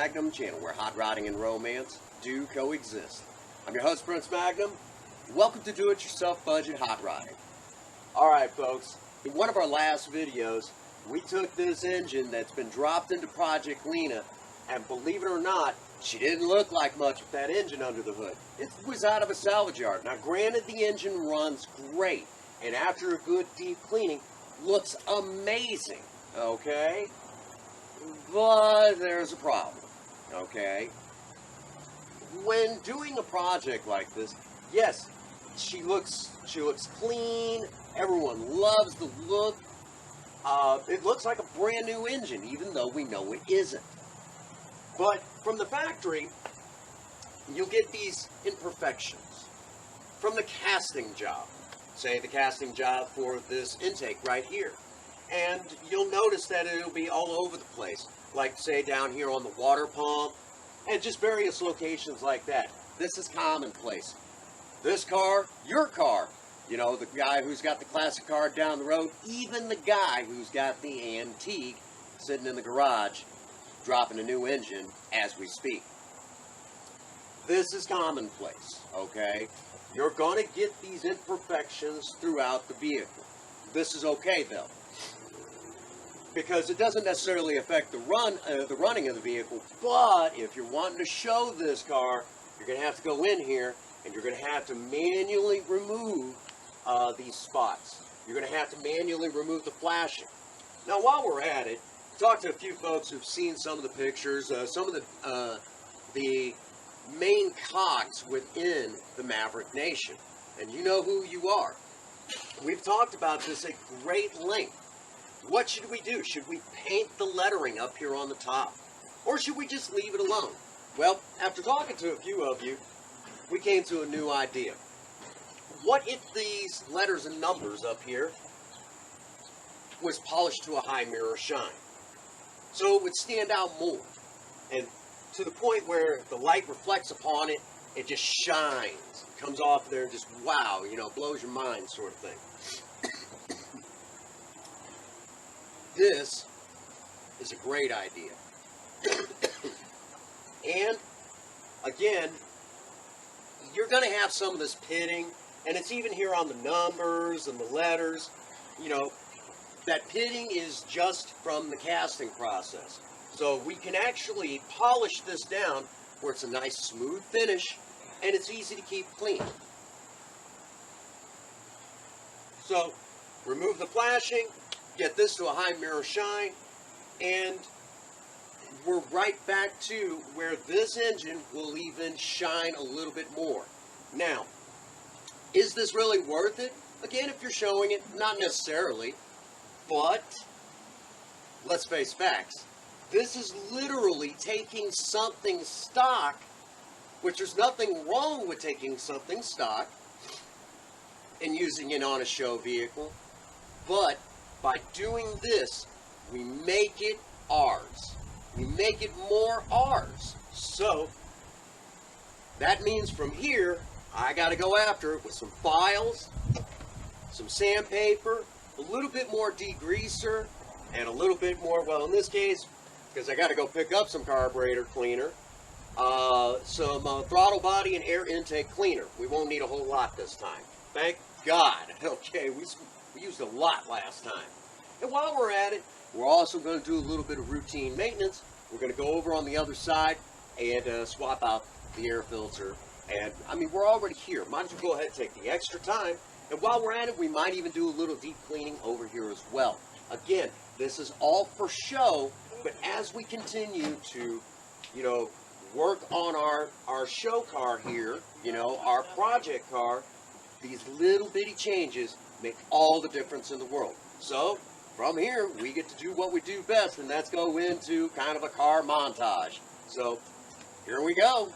Magnum, channel where hot rodding and romance do coexist. I'm your host, Prince Magnum. Welcome to Do-It-Yourself Budget Hot Rodding. Alright folks, in one of our last videos, we took this engine that's been dropped into Project Lena, and believe it or not, she didn't look like much with that engine under the hood. It was out of a salvage yard. Now granted, the engine runs great, and after a good deep cleaning, looks amazing, okay? But there's a problem, okay? When doing a project like this, yes, she looks clean. Everyone loves the look. It looks like a brand new engine, even though we know it isn't. But from the factory, you'll get these imperfections from the casting job. Say the casting job for this intake right here. And you'll notice that it'll be all over the place. Like say down here on the water pump and just various locations like that. This is commonplace. This car, your car. You know, the guy who's got the classic car down the road, even the guy who's got the antique sitting in the garage dropping a new engine as we speak. This is commonplace, okay? You're going to get these imperfections throughout the vehicle. This is okay though, because it doesn't necessarily affect the running of the vehicle. But if you're wanting to show this car, you're going to have to go in here and you're going to have to manually remove these spots. You're going to have to manually remove the flashing. Now while we're at it, talk to a few folks who've seen some of the pictures, some of the main cogs within the Maverick Nation, and you know who you are. We've talked about this at great length. What should we do? Should we paint the lettering up here on the top, or should we just leave it alone? Well, after talking to a few of you, we came to a new idea. What if these letters and numbers up here was polished to a high mirror shine, so it would stand out more, and to the point where the light reflects upon it, it just shines, comes off there, just wow, you know, blows your mind sort of thing. This is a great idea. And again, you're going to have some of this pitting, and it's even here on the numbers and the letters. You know, that pitting is just from the casting process. So we can actually polish this down where it's a nice smooth finish and it's easy to keep clean. So remove the flashing, get this to a high mirror shine, and we're right back to where this engine will even shine a little bit more. Now, is this really worth it? Again, if you're showing it, not necessarily, but let's face facts. This is literally taking something stock, which there's nothing wrong with taking something stock and using it on a show vehicle, but by doing this, we make it ours. We make it more ours. So that means from here, I got to go after it with some files, some sandpaper, a little bit more degreaser, and a little bit more, well, in this case, because I got to go pick up some carburetor cleaner, some throttle body and air intake cleaner. We won't need a whole lot this time. Thank God. Okay, we used a lot last time. And while we're at it, we're also going to do a little bit of routine maintenance. We're going to go over on the other side and swap out the air filter. And, I mean, we're already here. Might as well go ahead and take the extra time. And while we're at it, we might even do a little deep cleaning over here as well. Again, this is all for show, but as we continue to, you know, work on our show car here, you know, our project car, these little bitty changes make all the difference in the world. So, from here, we get to do what we do best, and that's go into kind of a car montage. So, here we go.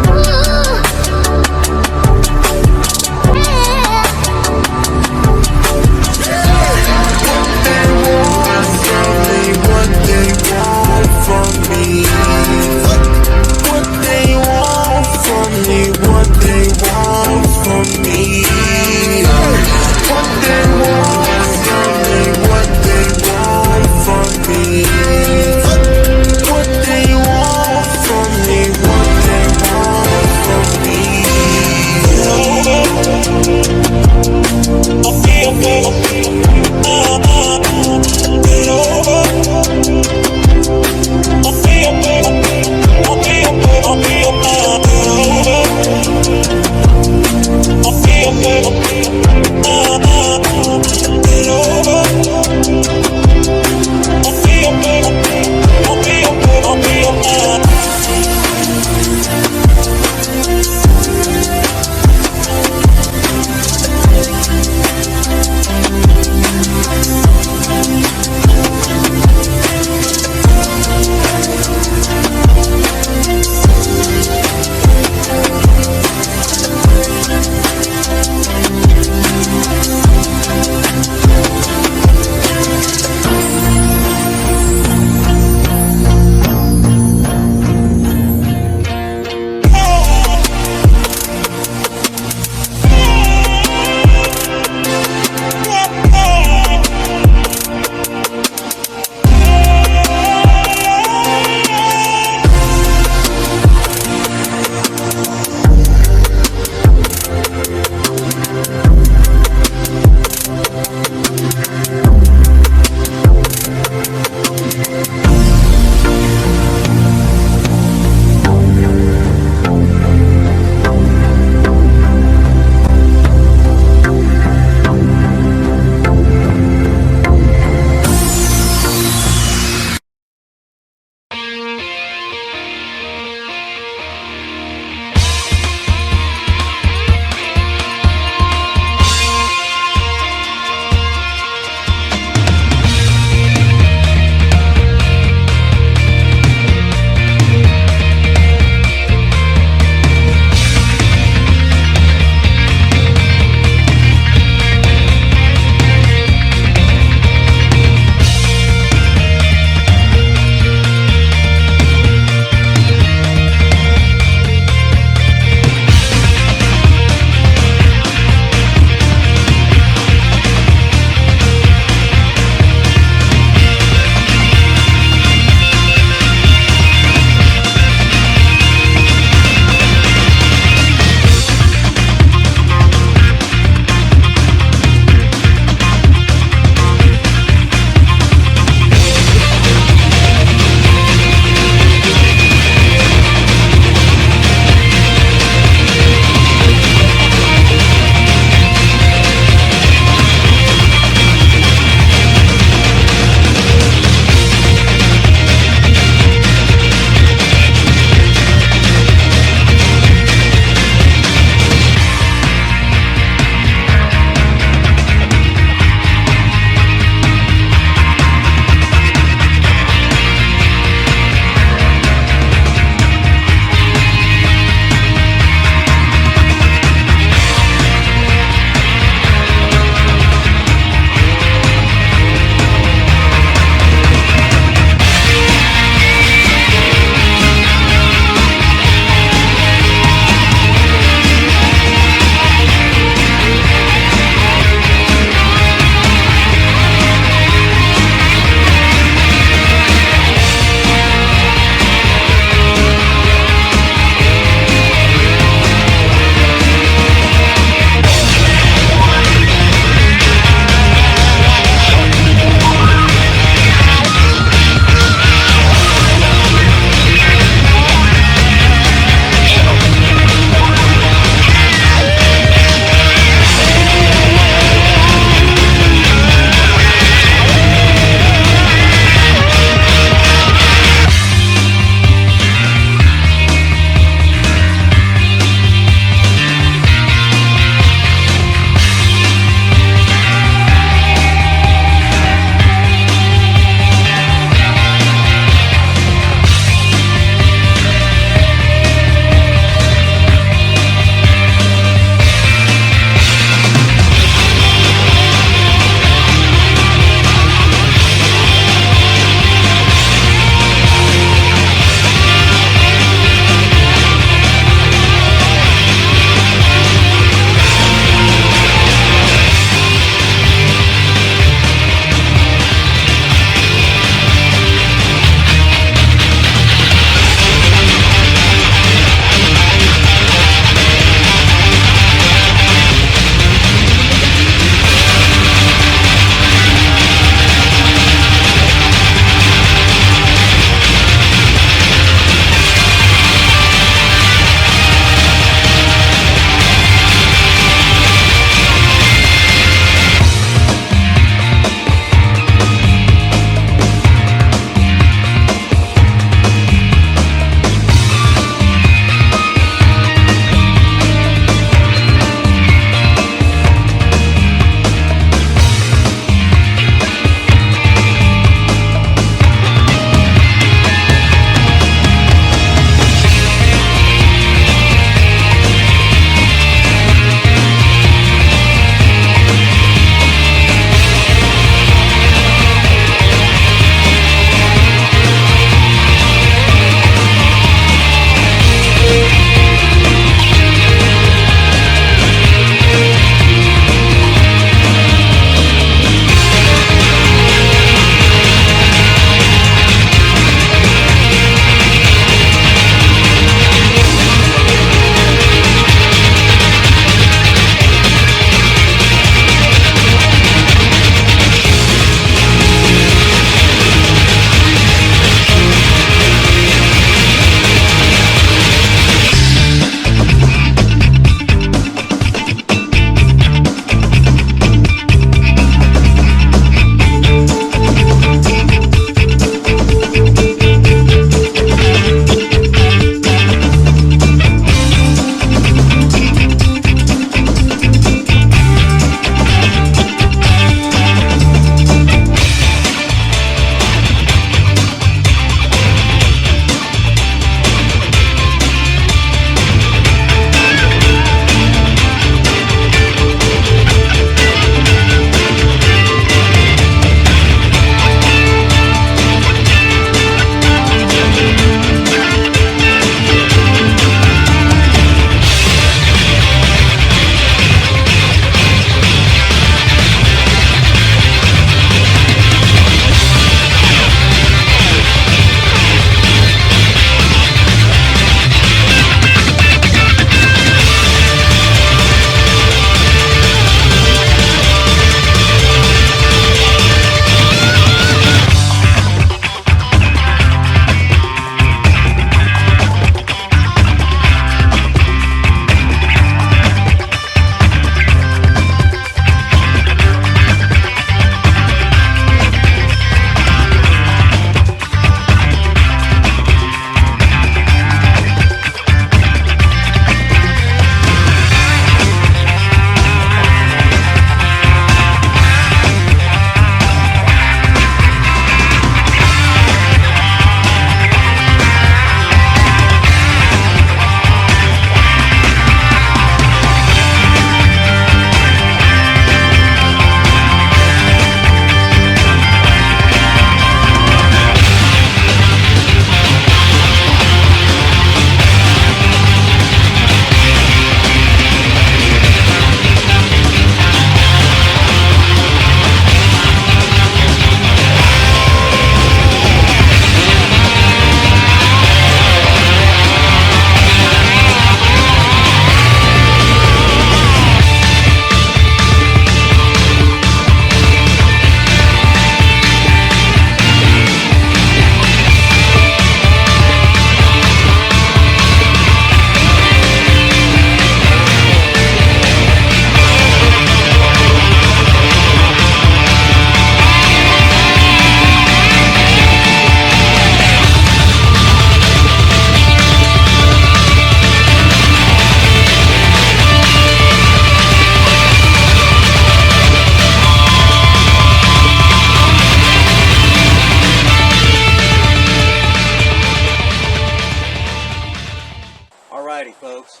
Alrighty, folks.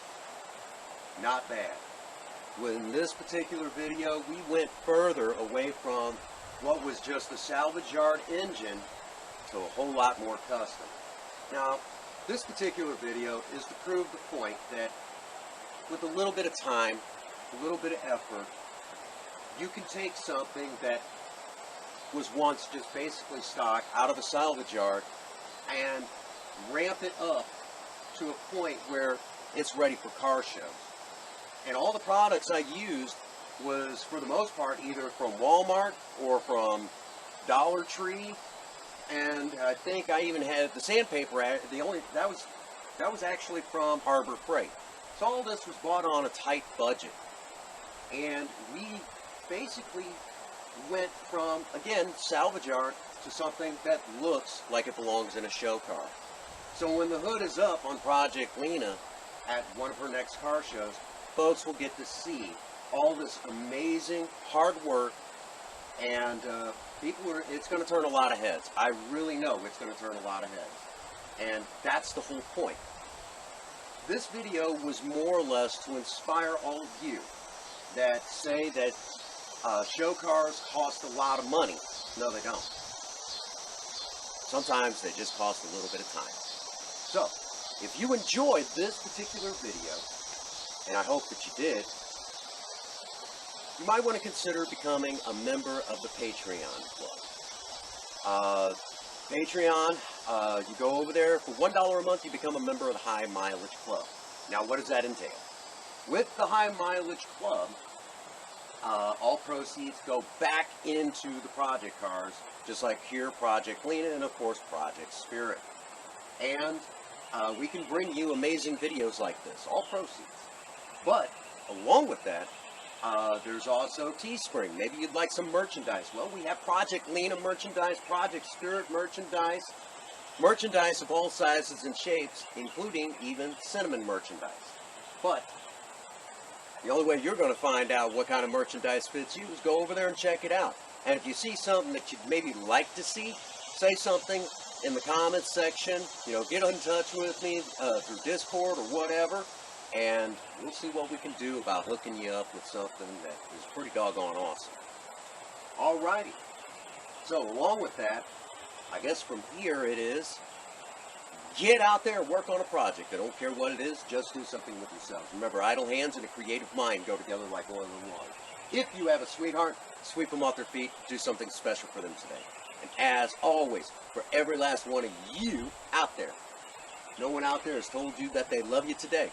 Not bad. In this particular video, we went further away from what was just a salvage yard engine to a whole lot more custom. Now, this particular video is to prove the point that with a little bit of time, a little bit of effort, you can take something that was once just basically stock out of a salvage yard and ramp it up to a point where it's ready for car shows. And all the products I used was, for the most part, either from Walmart or from Dollar Tree, and I think I even had the sandpaper. That was actually from Harbor Freight. So all this was bought on a tight budget, and we basically went from, again, salvage yard to something that looks like it belongs in a show car. So when the hood is up on Project Lena at one of her next car shows, folks will get to see all this amazing hard work, and it's going to turn a lot of heads. I really know it's going to turn a lot of heads, and that's the whole point. This video was more or less to inspire all of you that say that show cars cost a lot of money. No, they don't. Sometimes they just cost a little bit of time. So, if you enjoyed this particular video, and I hope that you did, you might want to consider becoming a member of the Patreon club. Patreon, you go over there, for $1 a month, you become a member of the High Mileage Club. Now, what does that entail? With the High Mileage Club, all proceeds go back into the project cars, just like here, Project Lena, and of course, Project Spirit. And we can bring you amazing videos like this, all proceeds. But, along with that, there's also Teespring. Maybe you'd like some merchandise. Well, we have Project Lena merchandise, Project Spirit merchandise, merchandise of all sizes and shapes, including even cinnamon merchandise. But the only way you're going to find out what kind of merchandise fits you is go over there and check it out. And if you see something that you'd maybe like to see, say something in the comments section. Get in touch with me through Discord or whatever, and we'll see what we can do about hooking you up with something that is pretty doggone awesome. Alrighty. So along with that, I guess from here it is, get out there and work on a project. I don't care what it is, just do something with yourselves. Remember, idle hands and a creative mind go together like oil and water. If you have a sweetheart, sweep them off their feet, do something special for them today. And as always, for every last one of you out there, no one out there has told you that they love you today.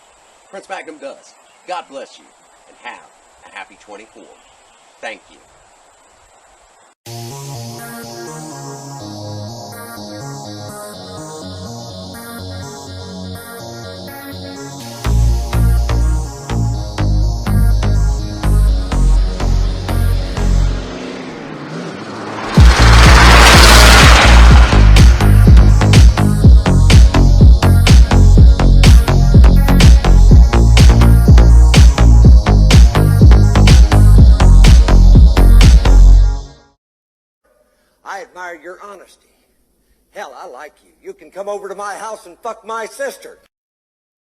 Prince Magnum does. God bless you, and have a happy 24. Thank you. I admire your honesty. Hell, I like you. You can come over to my house and fuck my sister.